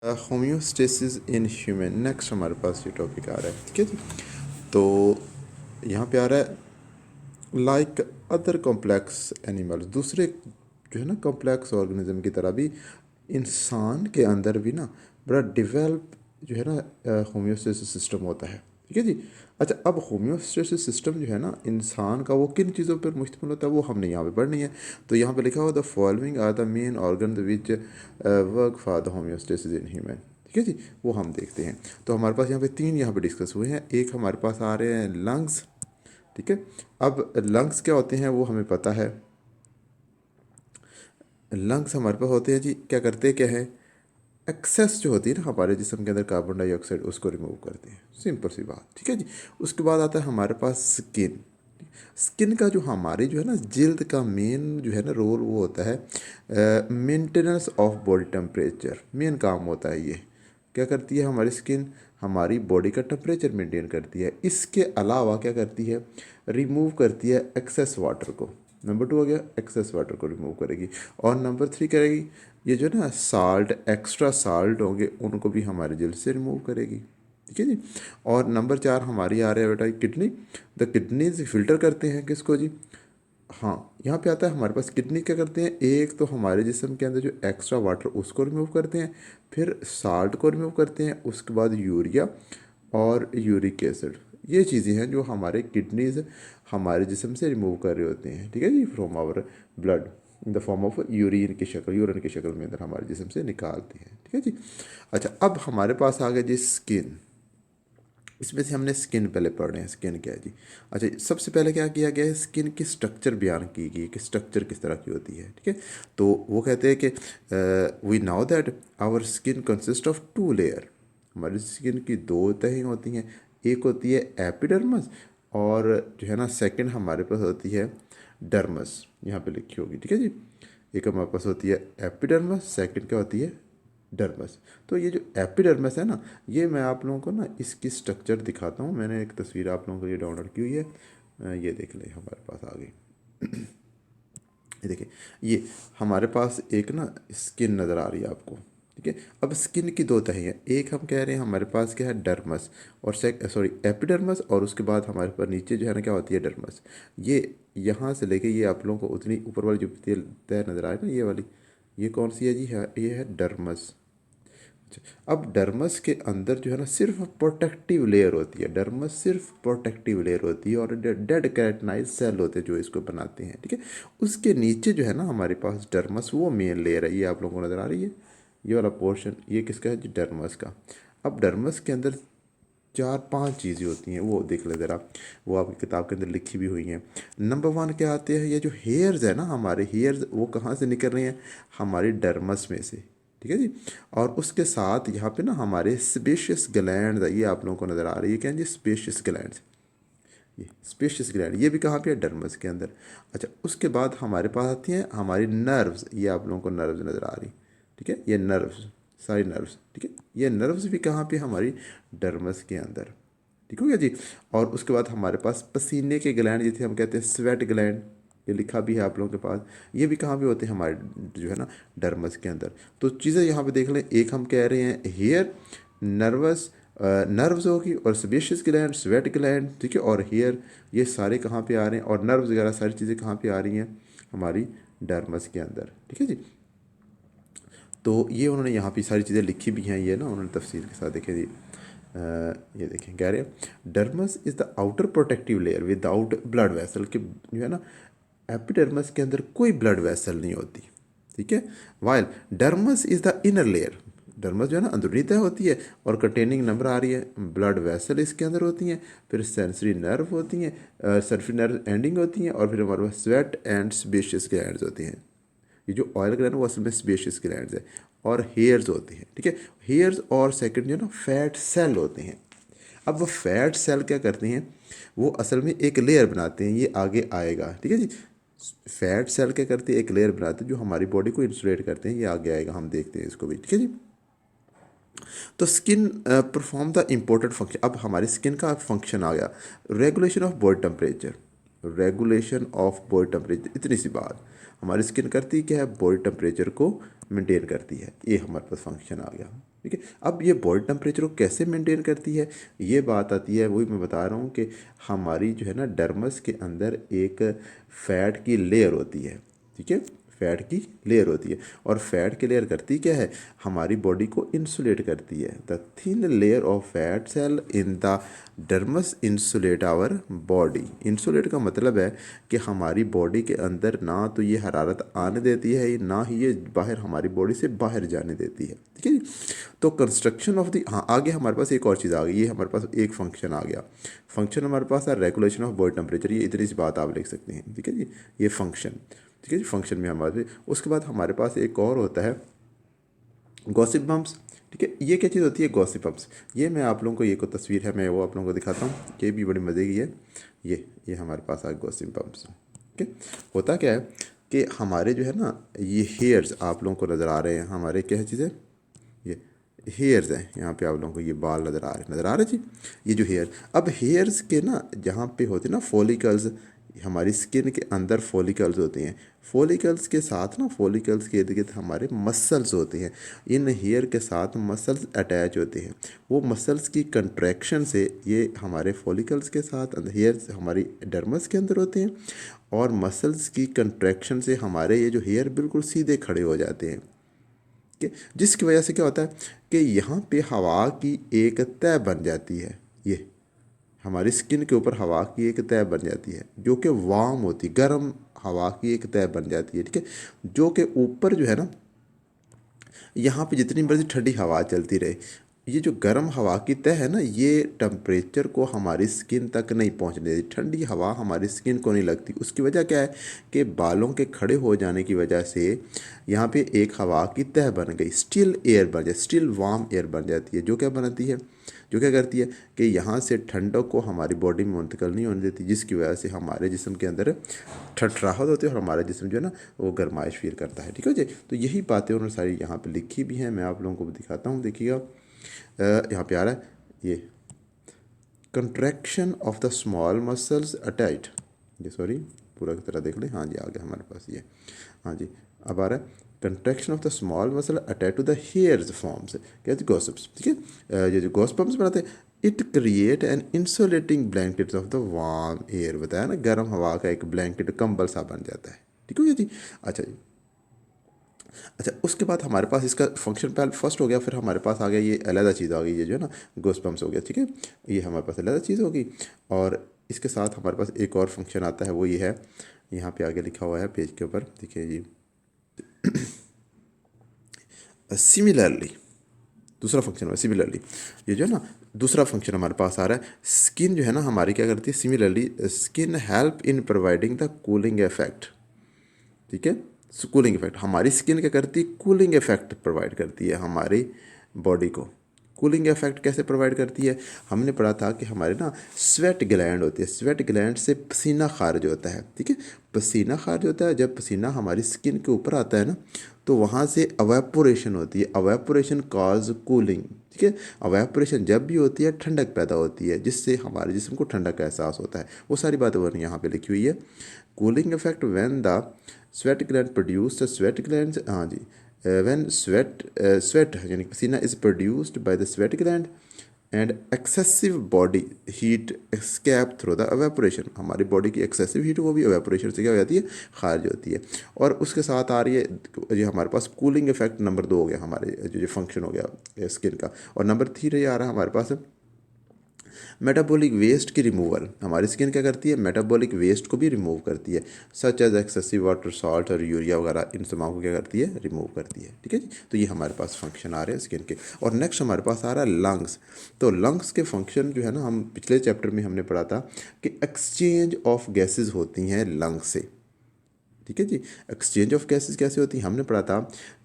Homeostasis in human, next हमारे पास ये topic आ रहा है। ठीक है जी। तो यहाँ पे आ रहा है लाइक अदर कॉम्प्लेक्स एनिमल्स, दूसरे जो है ना कॉम्प्लेक्स ऑर्गेनिज्म की तरह भी इंसान के अंदर भी ना बड़ा डिवेल्प जो है ना होम्योस्टेसिस सिस्टम होता है। ठीक है जी। अच्छा, अब होम्योस्टेसिस सिस्टम जो है ना इंसान का, वो किन चीज़ों पर मुश्तमिल होता है वो हमने यहाँ पे पढ़नी है। तो यहाँ पे लिखा हुआ the following are the main organ which work for the homeostasis in human. ठीक है जी, वो हम देखते हैं। तो हमारे पास यहाँ पे तीन यहाँ पे डिस्कस हुए हैं। एक हमारे पास आ रहे हैं लंग्स। ठीक है, अब लंग्स क्या होते हैं वो हमें पता है। लंग्स हमारे पास होते हैं जी, क्या करते हैं, क्या है, एक्सेस जो होती है ना हमारे जिस्म के अंदर कार्बन डाइऑक्साइड, उसको रिमूव करते हैं। सिंपल सी बात। ठीक है जी। उसके बाद आता है हमारे पास स्किन। स्किन का जो हमारी जो है ना जिल्द का मेन जो है ना रोल वो होता है maintenance of body temperature. Main काम होता है ये। क्या करती है हमारी स्किन, हमारी बॉडी का टेम्परेचर मेंटेन करती है। इसके अलावा क्या करती है, रिमूव करती है एक्सेस वाटर को। नंबर टू हो गया, एक्सेस वाटर को रिमूव करेगी। और नंबर थ्री करेगी, ये जो ना साल्ट, एक्स्ट्रा साल्ट होंगे उनको भी हमारे जल्द से रिमूव करेगी। ठीक है जी। और नंबर चार हमारी आ रहा है बेटा किडनी। द किडनीज फिल्टर करते हैं किसको जी, हाँ यहाँ पे आता है हमारे पास किडनी क्या करते हैं, एक तो हमारे जिस्म के अंदर जो एक्स्ट्रा वाटर उसको रिमूव करते हैं, फिर साल्ट को रिमूव करते हैं, उसके बाद यूरिया और यूरिक एसिड। ये चीज़ें हैं जो हमारे किडनीज हमारे जिस्म से रिमूव कर रहे होते हैं। ठीक है जी, from our blood in the form of urine की शक्ल, यूरिन की शक्ल में अंदर हमारे जिस्म से निकालते हैं। ठीक है जी। अच्छा, अब हमारे पास आ गया जी स्किन। इसमें से हमने स्किन पहले पढ़ रहे हैं, स्किन क्या है जी। अच्छा, सबसे पहले क्या किया गया है, स्किन की स्ट्रक्चर बयान की गई कि स्ट्रक्चर किस तरह की होती है। ठीक है, तो वो कहते हैं कि we know that our skin consist of two layer. हमारी स्किन की दो तहें होती हैं। एक होती है एपिडर्मस, और जो है ना सेकंड हमारे पास होती है डर्मस, यहाँ पे लिखी होगी। ठीक है जी। एक हमारे पास होती है एपिडर्मस, सेकंड क्या होती है डर्मस। तो ये जो एपिडर्मस है ना, ये मैं आप लोगों को ना इसकी स्ट्रक्चर दिखाता हूँ। मैंने एक तस्वीर आप लोगों के लिए डाउनलोड की हुई है, ये देख लें, हमारे पास आ गई। ये देखिए, ये हमारे पास एक ना स्किन नज़र आ रही है आपको। ठीक है, अब स्किन की दो तहें हैं। एक हम कह रहे हैं हमारे पास क्या है, डर्मस, और एपिडर्मस, और उसके बाद हमारे पास नीचे जो है ना क्या होती है, डर्मस। ये यहाँ से लेके ये आप लोगों को उतनी ऊपर वाली जो तह नज़र आ रही है ना, ये वाली, ये कौन सी है जी, है ये है डर्मस। अब डर्मस के अंदर जो है ना सिर्फ प्रोटेक्टिव लेयर होती है। डर्मस सिर्फ प्रोटेक्टिव लेयर होती है, और डेड कैरेटनाइज सेल होते हैं जो इसको बनाते हैं। ठीक है, उसके नीचे जो है ना हमारे पास डर्मस, वो मेन लेयर है। ये आप लोगों को नज़र आ रही है, ये वाला पोर्शन, ये किसका है जी, डर्मस का। अब डर्मस के अंदर चार पांच चीज़ें होती हैं, वो देख ले ज़रा, वो आपकी किताब के अंदर लिखी भी हुई हैं। नंबर वन क्या आते हैं, ये जो हेयर्स है ना, हमारे हेयर्स वो कहाँ से निकल रहे हैं, हमारी डर्मस में से। ठीक है जी। और उसके साथ यहाँ पे ना हमारे स्पेशियस ग्लैंड, ये आप लोगों को नज़र आ रही है क्या जी, स्पेशियस ग्लैंड। ये स्पेशियस ग्लैंड ये भी कहाँ पे है, डर्मस के अंदर। अच्छा, उसके बाद हमारे पास आती हैं हमारी नर्व्स। ये आप लोगों को नर्व्स नज़र आ रही। ठीक है, ये नर्व्स, सारी नर्व्स। ठीक है, ये नर्व्स भी कहाँ पे, हमारी डर्मस के अंदर। ठीक हो गया जी। और उसके बाद हमारे पास पसीने के ग्लैंड, जिसे हम कहते हैं स्वेट ग्लैंड, ये लिखा भी है आप लोगों के पास। ये भी कहाँ पे होते हैं, हमारे जो है ना डर्मस के अंदर। तो चीज़ें यहाँ पे देख लें, एक हम कह रहे हैं हेयर, नर्वस, नर्व्स होगी, और स्पेशियस ग्लैंड, स्वेट ग्लैंड, ठीक है, और हेयर, ये सारे कहाँ पे आ रहे हैं, और नर्व्स वगैरह सारी चीज़ें कहाँ पे आ रही हैं, हमारी डर्मस के अंदर। ठीक है जी। तो ये उन्होंने यहाँ पे सारी चीज़ें लिखी भी हैं, ये ना उन्होंने तफसील के साथ देखे जी। ये देखें, कह रहे हैं dermis is the outer protective layer without blood vessel, कि जो है ना एपिडर्मस के अंदर कोई ब्लड वेसल नहीं होती। ठीक है, while dermis is the inner layer, dermis जो है ना अंदरूनी तह होती है, और कंटेनिंग नंबर आ रही है ब्लड वेसल इसके अंदर होती हैं, फिर सेंसरी नर्व होती हैं, सेंसरी नर्व एंडिंग होती हैं, और फिर हमारे पास स्वेट एंड स्पेशियस ग्लैंड्स होती हैं। ये जो ऑयल ग्लैंड है वो असल में स्पेशियस ग्लैंड्स है, और हेयर्स होते हैं। ठीक है, हेयर्स, और सेकंड जो है ना फैट सेल होते हैं। अब वो फैट सेल क्या करते हैं, वो असल में एक लेयर बनाते हैं, ये आगे आएगा। ठीक है जी। फैट सेल क्या करते हैं, एक लेयर बनाते हैं जो हमारी बॉडी को इंसुलेट करते हैं, ये आगे आएगा, हम देखते हैं इसको भी। ठीक है जी। तो skin perform the important function. अब हमारी स्किन का फंक्शन आ गया, regulation of body temperature. Regulation of body temperature, इतनी सी बात, हमारी स्किन करती क्या है, बॉडी टेम्परेचर को मेंटेन करती है। ये हमारे पास फंक्शन आ गया। ठीक है। अब ये बॉडी टेम्परेचर को कैसे मेंटेन करती है, ये बात आती है, वही मैं बता रहा हूँ कि हमारी जो है ना डर्मस के अंदर एक फैट की लेयर होती है, ठीक है, फैट की लेयर होती है। और फैट की लेयर करती क्या है, हमारी बॉडी को इंसुलेट करती है। The thin layer of fat cell in the dermis insulate our body. Insulate का मतलब है कि हमारी बॉडी के अंदर ना तो ये हरारत आने देती है, ना ही ये बाहर हमारी बॉडी से बाहर जाने देती है, ठीक है जी। तो कंस्ट्रक्शन ऑफ द, हाँ आगे हमारे पास एक और चीज़ आ गई, ये हमारे पास एक फंक्शन आ गया। फंक्शन हमारे पास है रेगुलेशन ऑफ बॉडी टेम्परेचर, ये इतनी सी बात आप लिख सकते हैं, ठीक है जी, ये फंक्शन, ठीक है जी, फंक्शन में हमारे। उसके बाद हमारे पास एक और होता है गॉसिप बम्प्स, ठीक है। ये क्या चीज़ होती है गॉसिप बम्प्स, ये मैं आप लोगों को, ये को तस्वीर है मैं वो आप लोगों को दिखाता हूँ, ये भी बड़ी मज़े की है। ये हमारे पास आ गॉसिप बम्प्स, ठीक है। होता क्या है कि हमारे जो है ना ये हेयर्स आप लोगों को नज़र आ रहे हैं, हमारे क्या है चीज़ें, ये हेयर्स हैं, यहाँ पे आप लोगों को ये बाल नज़र आ रहे जी, ये जो हेयर। अब हेयर्स के ना जहाँ पे होते हैं ना फॉलिकल्स, हमारी स्किन के अंदर फॉलिकल्स होते हैं, फॉलिकल्स के साथ ना, फॉलिकल्स के इर्द गिर्द हमारे मसल्स होते हैं, इन हेयर के साथ मसल्स अटैच होते हैं। वो मसल्स की कंट्रैक्शन से ये हमारे फॉलिकल्स के साथ हेयर्स हमारी डर्मस के अंदर होते हैं, और मसल्स की कंट्रैक्शन से हमारे ये जो हेयर बिल्कुल सीधे खड़े हो जाते हैं, कि जिसकी वजह से क्या होता है कि यहाँ पे हवा की एक तह बन जाती है, ये हमारी स्किन के ऊपर हवा की एक तह बन जाती है जो कि वार्म होती, गर्म हवा की एक तह बन जाती है, ठीक है। जो कि ऊपर जो है ना, यहाँ पे जितनी मर्जी ठंडी हवा चलती रहे, ये जो गर्म हवा की तह है ना, ये टेम्परेचर को हमारी स्किन तक नहीं पहुँचने देती, ठंडी हवा हमारी स्किन को नहीं लगती। उसकी वजह क्या है कि बालों के खड़े हो जाने की वजह से यहाँ पे एक हवा की तह बन गई, स्टिल एयर बन जाए, स्टिल वार्म एयर बन जाती है, जो क्या बनाती है, जो क्या करती है कि यहाँ से ठंडक को हमारी बॉडी में मुंतकिल नहीं होने देती, जिसकी वजह से हमारे जिस्म के अंदर ठठराहट होती है और हमारा जिस्म जो है ना वो गर्माइश फील करता है, ठीक है जी। तो यही बातें उन्होंने सारी यहाँ पे लिखी भी हैं, मैं आप लोगों को दिखाता हूँ, देखिएगा यहाँ पे आ रहा है ये contraction of the small muscles attach, ये सॉरी पूरा की तरह देख लें, हाँ जी आ गया हमारे पास ये, हाँ जी अब आ रहा है contraction of the small muscle attach to the hairs forms, क्या गॉसिप्स, ठीक है। ये जो गॉसिप्स बनाते हैं, it create an insulating blanket of the warm air, बताया ना गर्म हवा का एक ब्लैंकेट कंबल सा बन जाता है, ठीक है जी। अच्छा जी, अच्छा उसके बाद हमारे पास इसका फंक्शन पहले फर्स्ट हो गया, फिर हमारे पास आ गया ये अलहदा चीज़ आ गई, ये जो है ना गोस्पम्स हो गया, ठीक है, ये हमारे पास अलहदा चीज़ होगी। और इसके साथ हमारे पास एक और फंक्शन आता है, वो ये है, यहाँ पे आगे लिखा हुआ है पेज के ऊपर, देखिए जी, सिमिलरली दूसरा फंक्शन है सिमिलरली, ये जो है ना दूसरा फंक्शन हमारे पास आ रहा है, स्किन जो है ना हमारी क्या करती है, similarly skin help in providing the cooling effect, ठीक है। कूलिंग इफेक्ट, हमारी स्किन क्या करती है, कूलिंग इफेक्ट प्रोवाइड करती है हमारी बॉडी को। कूलिंग इफेक्ट कैसे प्रोवाइड करती है, हमने पढ़ा था कि हमारे ना स्वेट ग्लैंड होती है, स्वेट ग्लैंड से पसीना खारिज होता है, ठीक है। पसीना खारिज होता है, जब पसीना हमारी स्किन के ऊपर आता है ना, तो वहाँ से अवेपोरेशन होती है, अवेपोरेशन कॉज कूलिंग, ठीक है। अवेपोरेशन जब भी होती है ठंडक पैदा होती है, जिससे हमारे जिस्म को ठंडक का एहसास होता है। वो सारी बातें वो यहाँ पे लिखी हुई है। Cooling effect when the sweat gland produce the sweat gland, हाँ जी, व्हेन स्वेट यानी पसीना is produced by the sweat gland and excessive body heat escape through the evaporation, हमारी बॉडी की एक्सेसिव हीट वो भी एवेपोरेशन से क्या हो जाती है, खारिज होती है। और उसके साथ आ रही है ये हमारे पास कूलिंग इफेक्ट नंबर 2 हो गया, हमारे जो फंक्शन हो गया स्किन का। और नंबर 3 ये आ रहा है हमारे पास मेटाबॉलिक वेस्ट की रिमूवल, हमारी स्किन क्या करती है, मेटाबॉलिक वेस्ट को भी रिमूव करती है, such as excessive water, salt और यूरिया वगैरह, इन तमाम को क्या करती है, रिमूव करती है, ठीक है जी। तो ये हमारे पास फंक्शन आ रहे हैं स्किन के। और नेक्स्ट हमारे पास आ रहा है लंग्स। तो लंग्स के फंक्शन जो है ना, हम पिछले चैप्टर में हमने पढ़ा था कि एक्सचेंज ऑफ गैसेज होती हैं लंग्स से, ठीक है जी। एक्सचेंज ऑफ गैसेस कैसे होती है, हमने पढ़ा था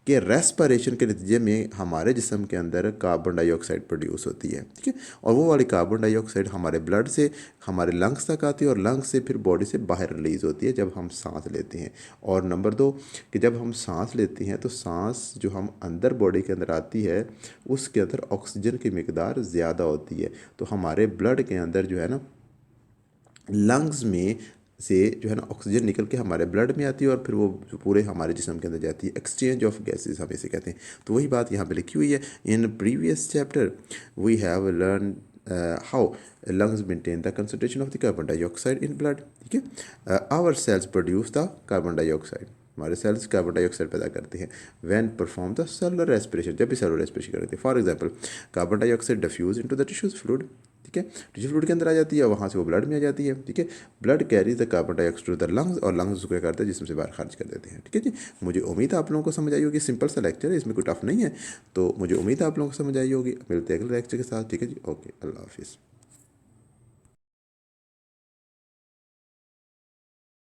कि रेस्पिरेशन के नतीजे में हमारे जिस्म के अंदर कार्बन डाइऑक्साइड प्रोड्यूस होती है, ठीक है। और वो वाली कार्बन डाइऑक्साइड हमारे ब्लड से हमारे लंग्स तक आती है, और लंग्स से फिर बॉडी से बाहर रिलीज़ होती है जब हम सांस लेते हैं। और नंबर 2 कि जब हम सांस लेते हैं तो सांस जो हम अंदर बॉडी के अंदर आती है, उसके अंदर ऑक्सीजन की मकदार ज़्यादा होती है, तो हमारे ब्लड के अंदर जो है ना लंग्स में से जो है ना ऑक्सीजन निकल के हमारे ब्लड में आती है और फिर वो जो पूरे हमारे जिस्म के अंदर जाती है। एक्सचेंज ऑफ गैसेज हम इसे कहते हैं। तो वही बात यहाँ पे लिखी हुई है। In previous chapter we have learn how lungs maintain the concentration of the carbon dioxide in blood। ठीक है, our cells produce the carbon dioxide, हमारे सेल्स कार्बन डाइऑक्साइड पैदा करते हैं। When perform the cellular respiration, जब भी cellular respiration करते हैं। For example carbon dioxide diffuse into the tissues fluid. ठीक है, टिश्यू फ्लूइड के अंदर आ जाती है, वहाँ से वो ब्लड में आ जाती है। ठीक है, blood carries the carbon dioxide to the lungs, और लंग्स उसको क्या करते हैं, जिसम से बाहर खारिज कर देते हैं। ठीक है जी, मुझे उम्मीद है आप लोगों को समझ आई होगी। सिंपल सा लेक्चर है, इसमें कोई टफ नहीं है। तो मुझे उम्मीद है आप लोगों को समझ आई होगी। मिलते हैं अगले लेक्चर के साथ। ठीक है जी, ओके, अल्लाह हाफिज़।